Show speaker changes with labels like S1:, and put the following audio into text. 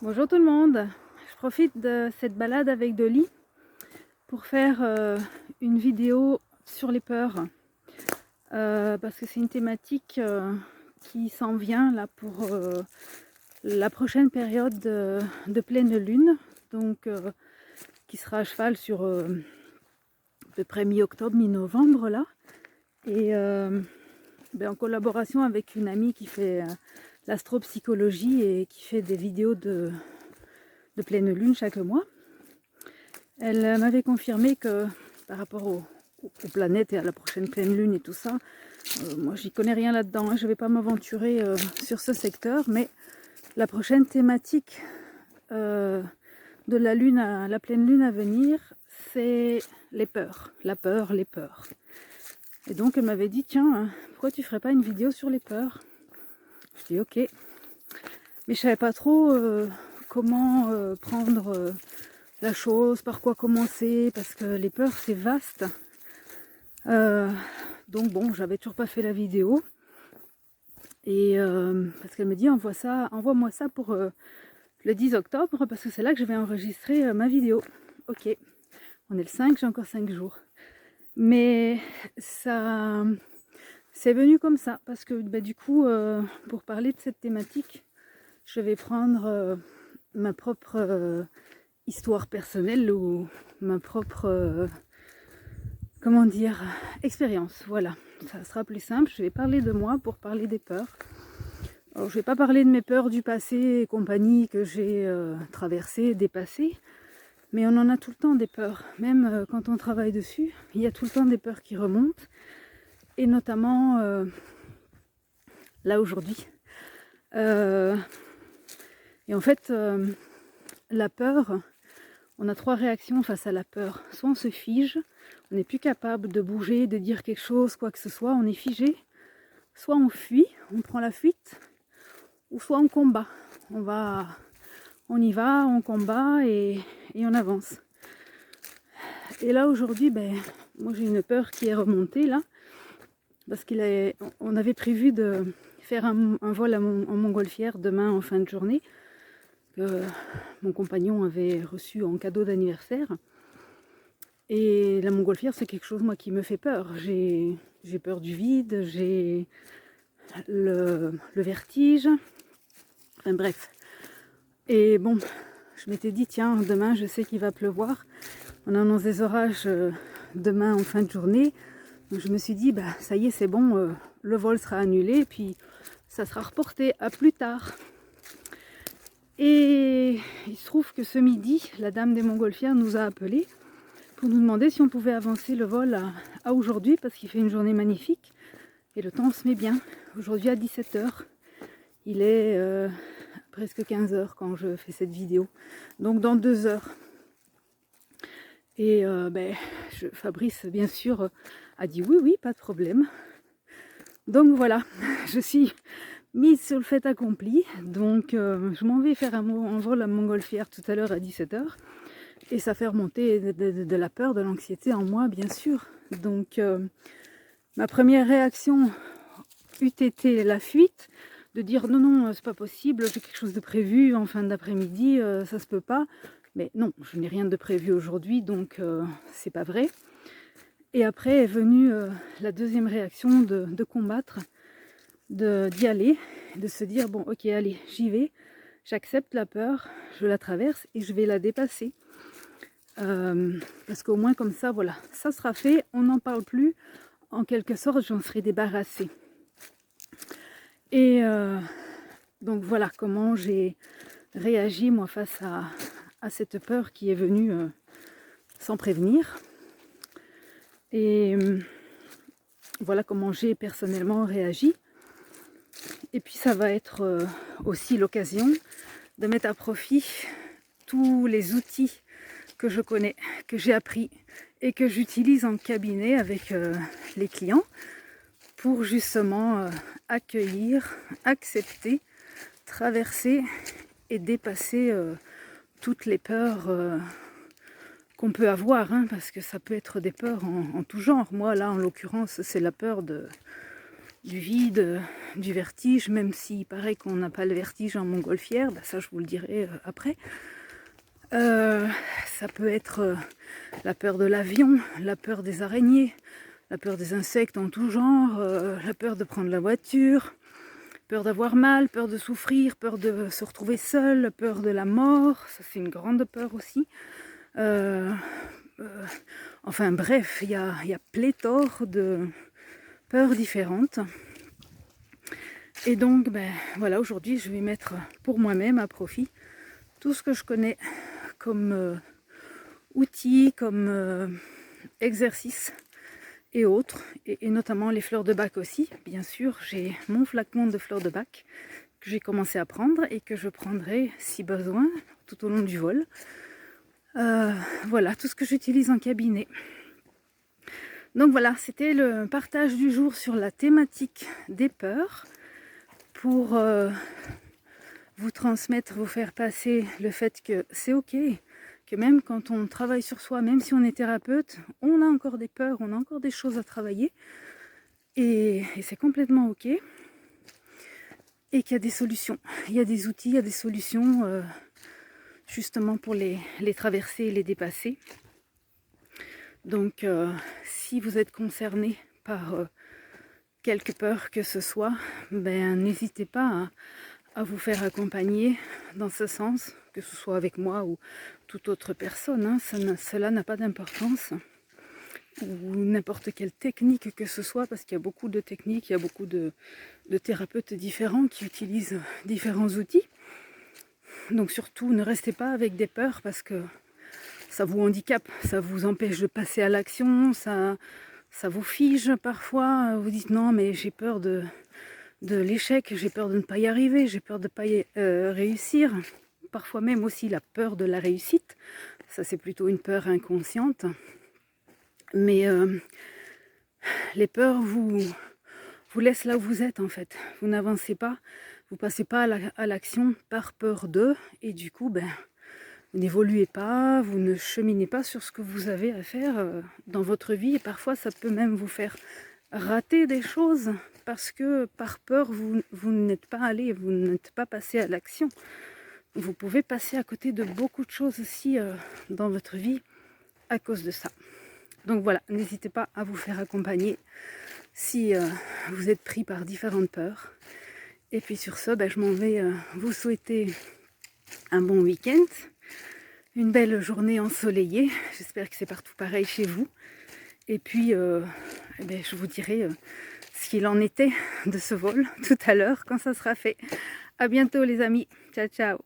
S1: Bonjour tout le monde, je profite de cette balade avec Dolly pour faire une vidéo sur les peurs parce que c'est une thématique qui s'en vient là pour la prochaine période de pleine lune, donc qui sera à cheval sur à peu près mi-octobre, mi-novembre là, et en collaboration avec une amie qui fait l'astropsychologie et qui fait des vidéos de pleine lune chaque mois. Elle m'avait confirmé que par rapport aux planètes et à la prochaine pleine lune et tout ça, moi j'y connais rien là-dedans, hein, je ne vais pas m'aventurer sur ce secteur, mais la prochaine thématique de la lune la pleine lune à venir, c'est les peurs, la peur, les peurs. Et donc elle m'avait dit, tiens, pourquoi tu ferais pas une vidéo sur les peurs? Je dis ok, mais je savais pas trop comment prendre la chose, par quoi commencer, parce que les peurs c'est vaste. Donc bon, j'avais toujours pas fait la vidéo. Et parce qu'elle me dit envoie-moi ça pour le 10 octobre, parce que c'est là que je vais enregistrer ma vidéo. Ok, on est le 5, j'ai encore 5 jours. Mais ça c'est venu comme ça, parce que du coup, pour parler de cette thématique, je vais prendre ma propre histoire personnelle ou ma propre comment dire, expérience. Voilà, ça sera plus simple. Je vais parler de moi pour parler des peurs. Alors, je vais pas parler de mes peurs du passé et compagnie que j'ai traversées, dépassées, mais on en a tout le temps des peurs. Même quand on travaille dessus, il y a tout le temps des peurs qui remontent, et notamment là aujourd'hui. Et en fait, la peur, on a 3 réactions face à la peur. Soit on se fige, on n'est plus capable de bouger, de dire quelque chose, quoi que ce soit, on est figé. Soit on fuit, on prend la fuite, ou soit on combat. On y va, on combat et on avance. Et là aujourd'hui, moi j'ai une peur qui est remontée là, parce on avait prévu de faire un vol en montgolfière demain en fin de journée, que mon compagnon avait reçu en cadeau d'anniversaire. Et la montgolfière, c'est quelque chose moi qui me fait peur. J'ai peur du vide, j'ai le vertige, enfin bref. Et bon, je m'étais dit, tiens, demain je sais qu'il va pleuvoir. On annonce des orages demain en fin de journée. Donc je me suis dit, ça y est, c'est bon, le vol sera annulé, puis ça sera reporté à plus tard. Et il se trouve que ce midi, la dame des montgolfières nous a appelés pour nous demander si on pouvait avancer le vol à aujourd'hui, parce qu'il fait une journée magnifique et le temps se met bien. Aujourd'hui à 17h, il est presque 15h quand je fais cette vidéo, donc dans 2 heures. Et Fabrice bien sûr a dit oui, pas de problème. Donc voilà, je suis mise sur le fait accompli, donc je m'en vais faire un vol à montgolfière tout à l'heure à 17h. Et ça fait remonter de la peur, de l'anxiété en moi, bien sûr. Donc, ma première réaction eût été la fuite, de dire non, c'est pas possible, j'ai quelque chose de prévu en fin d'après-midi, ça se peut pas. Mais non, je n'ai rien de prévu aujourd'hui, donc c'est pas vrai. Et après est venue la deuxième réaction de combattre, d'y aller, de se dire bon, ok, allez, j'y vais, j'accepte la peur, je la traverse et je vais la dépasser. Parce qu'au moins comme ça, voilà, ça sera fait, on n'en parle plus, en quelque sorte j'en serai débarrassée. Et donc voilà comment j'ai réagi moi face à cette peur qui est venue sans prévenir. Et voilà comment j'ai personnellement réagi. Et puis ça va être aussi l'occasion de mettre à profit tous les outils que je connais, que j'ai appris et que j'utilise en cabinet avec les clients pour justement accueillir, accepter, traverser et dépasser toutes les peurs qu'on peut avoir, hein, parce que ça peut être des peurs en tout genre. Moi là en l'occurrence c'est la peur de du vide, du vertige, même s'il paraît qu'on n'a pas le vertige en montgolfière, bah ça je vous le dirai après. Ça peut être la peur de l'avion, la peur des araignées, la peur des insectes en tout genre, la peur de prendre la voiture, peur d'avoir mal, peur de souffrir, peur de se retrouver seul, peur de la mort, ça c'est une grande peur aussi. Enfin bref, il y a pléthore de peurs différentes. Et donc, ben voilà, aujourd'hui je vais mettre pour moi-même à profit tout ce que je connais comme outils, comme exercices et autres, et notamment les fleurs de bac aussi. Bien sûr, j'ai mon flacon de fleurs de bac que j'ai commencé à prendre et que je prendrai si besoin tout au long du vol. Voilà, tout ce que j'utilise en cabinet. Donc voilà, c'était le partage du jour sur la thématique des peurs pour vous transmettre, vous faire passer le fait que c'est ok, que même quand on travaille sur soi, même si on est thérapeute, on a encore des peurs, on a encore des choses à travailler et c'est complètement ok, et qu'il y a des solutions, il y a des outils, il y a des solutions justement pour les traverser et les dépasser. Donc si vous êtes concerné par quelque peur que ce soit, ben n'hésitez pas à vous faire accompagner dans ce sens, que ce soit avec moi ou toute autre personne, hein, cela n'a pas d'importance, ou n'importe quelle technique que ce soit, parce qu'il y a beaucoup de techniques, il y a beaucoup de thérapeutes différents qui utilisent différents outils. Donc surtout, ne restez pas avec des peurs, parce que ça vous handicape, ça vous empêche de passer à l'action, ça vous fige parfois, vous dites non mais j'ai peur de l'échec, j'ai peur de ne pas y arriver, j'ai peur de ne pas réussir. Parfois même aussi la peur de la réussite, ça c'est plutôt une peur inconsciente. Mais les peurs vous laissent là où vous êtes en fait. Vous n'avancez pas, vous passez pas à l'action par peur d'eux, et du coup ben, vous n'évoluez pas, vous ne cheminez pas sur ce que vous avez à faire dans votre vie, et parfois ça peut même vous faire rater des choses parce que par peur vous n'êtes pas allé, vous n'êtes pas passé à l'action. Vous pouvez passer à côté de beaucoup de choses aussi dans votre vie à cause de ça. Donc voilà, n'hésitez pas à vous faire accompagner si vous êtes pris par différentes peurs. Et puis sur ce, ben, je m'en vais vous souhaiter un bon week-end, une belle journée ensoleillée. J'espère que c'est partout pareil chez vous. Et puis, eh bien, je vous dirai ce qu'il en était de ce vol tout à l'heure quand ça sera fait. À bientôt les amis. Ciao, ciao.